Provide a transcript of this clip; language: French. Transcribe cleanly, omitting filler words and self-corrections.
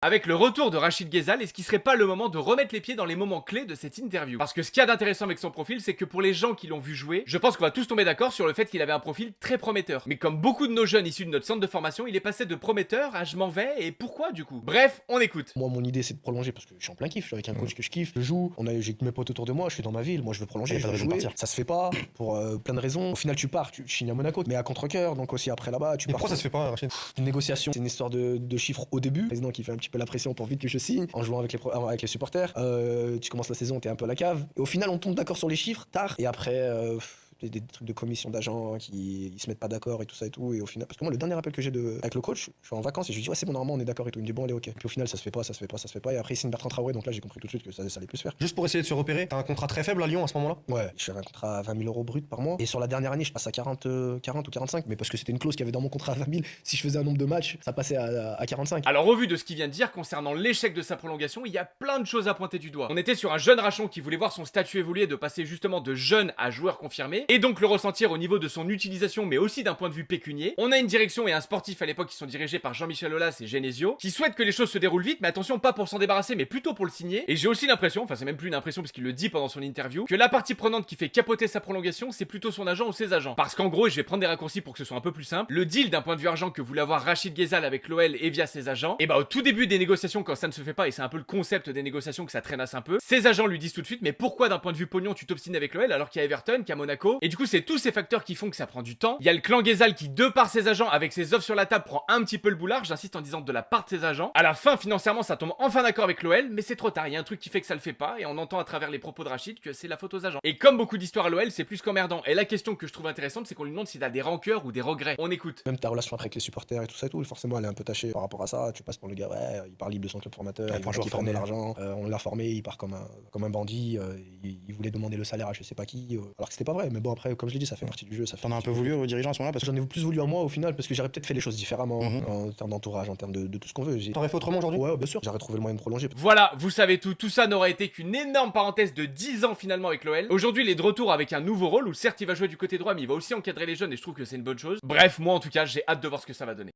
avec le retour de Rachid Ghezal, est-ce qu'il serait pas le moment de remettre les pieds dans les moments clés de cette interview? Parce que ce qu'il y a d'intéressant avec son profil, c'est que pour les gens qui l'ont vu jouer, je pense qu'on va tous tomber d'accord sur le fait qu'il avait un profil très prometteur. Mais comme beaucoup de nos jeunes issus de notre centre de formation, il est passé de prometteur à je m'en vais, et pourquoi du coup? Bref, on écoute. Moi, mon idée, c'est de prolonger parce que je suis en plein kiff. Je suis avec un coach que je kiffe. Je joue. J'ai mes potes autour de moi. Je suis dans ma ville. Moi, je veux prolonger. Y a Je pas de veux raison de jouer. partir. Ça se fait pas pour plein de raisons. Au final, tu pars. Tu signes à Monaco, mais à contre-cœur. Donc aussi après là-bas, tu Et pars. pourquoi ça se fait pas, Rachid? Une négociation, c'est une histoire de chiffres au début. Le président qui fait un petit peu la pression pour vite que je signe en jouant avec les supporters. Tu commences la saison, t'es un peu à la cave. Et au final, on tombe d'accord sur les chiffres tard. Et après. Des trucs de commission d'agents qui ils se mettent pas d'accord et tout ça et tout, et au final, parce que moi le dernier appel que j'ai avec le coach, je suis en vacances et je lui dis ouais c'est bon, normalement on est d'accord et tout, il me dit bon allez ok, puis au final ça se fait pas et après il signe Bertrand Traoré, donc là j'ai compris tout de suite que ça allait plus se faire. Juste pour essayer de se repérer, t'as un contrat très faible à Lyon à ce moment-là? Ouais, je fais un contrat à 20 000 euros brut par mois, et sur la dernière année je passe à 40 ou 45, mais parce que c'était une clause qu'il y avait dans mon contrat à 20 000, si je faisais un nombre de matchs ça passait à 45. Alors au vu de ce qu'il vient de dire concernant l'échec de sa prolongation, il y a plein de choses à pointer du doigt. On était sur un jeune Rachon qui voulait voir son statut évoluer, de passer justement de jeune à joueur confirmé, et donc le ressentir au niveau de son utilisation, mais aussi d'un point de vue pécunier. On a une direction et un sportif à l'époque qui sont dirigés par Jean-Michel Aulas et Genesio, qui souhaitent que les choses se déroulent vite, mais attention, pas pour s'en débarrasser, mais plutôt pour le signer. Et j'ai aussi l'impression, enfin c'est même plus une impression puisqu'il le dit pendant son interview, que la partie prenante qui fait capoter sa prolongation, c'est plutôt son agent ou ses agents. Parce qu'en gros, et je vais prendre des raccourcis pour que ce soit un peu plus simple, le deal d'un point de vue argent que voulait avoir Rachid Ghezal avec l'OL et via ses agents, et bah au tout début des négociations, quand ça ne se fait pas, et c'est un peu le concept des négociations que ça traînasse un peu, ses agents lui disent tout de suite, mais pourquoi d'un point de vue pognon tu t'obstines avec l'OL alors qu'il y a Everton, qu'il y a Monaco, et du coup c'est tous ces facteurs qui font que ça prend du temps. Il y a le clan Ghezal qui, de par ses agents, avec ses offres sur la table, prend un petit peu le boulard, j'insiste en disant de la part de ses agents. À la fin, financièrement, ça tombe enfin d'accord avec l'OL, mais c'est trop tard, il y a un truc qui fait que ça le fait pas, et on entend à travers les propos de Rachid que c'est la faute aux agents. Et comme beaucoup d'histoires à l'OL, c'est plus qu'emmerdant. Et la question que je trouve intéressante, c'est qu'on lui demande s'il a des rancœurs ou des regrets. On écoute. Même ta relation après avec les supporters et tout ça et tout, forcément elle est un peu tachée par rapport à ça. Tu passes pour le gars, ouais, il part libre de son club formateur, Ouais, il pour un voit joueur qu'il prend de formé. l'argent, on l'a formé, il part comme un bandit, il voulait demander le salaire à je sais pas qui, alors que c'était pas vrai. Mais bon, après, comme je l'ai dit, ça fait partie du jeu. T'en as un peu voulu aux dirigeants à ce moment-là parce que J'en ai plus voulu à moi au final parce que j'aurais peut-être fait les choses différemment Mhm. en termes d'entourage, en termes de tout ce qu'on veut. t'aurais fait autrement aujourd'hui? Ouais, bien sûr, j'aurais trouvé le moyen de prolonger. Voilà, vous savez tout, tout ça n'aurait été qu'une énorme parenthèse de 10 ans finalement avec l'OL. Aujourd'hui, il est de retour avec un nouveau rôle où certes il va jouer du côté droit, mais il va aussi encadrer les jeunes et je trouve que c'est une bonne chose. Bref, moi en tout cas, j'ai hâte de voir ce que ça va donner.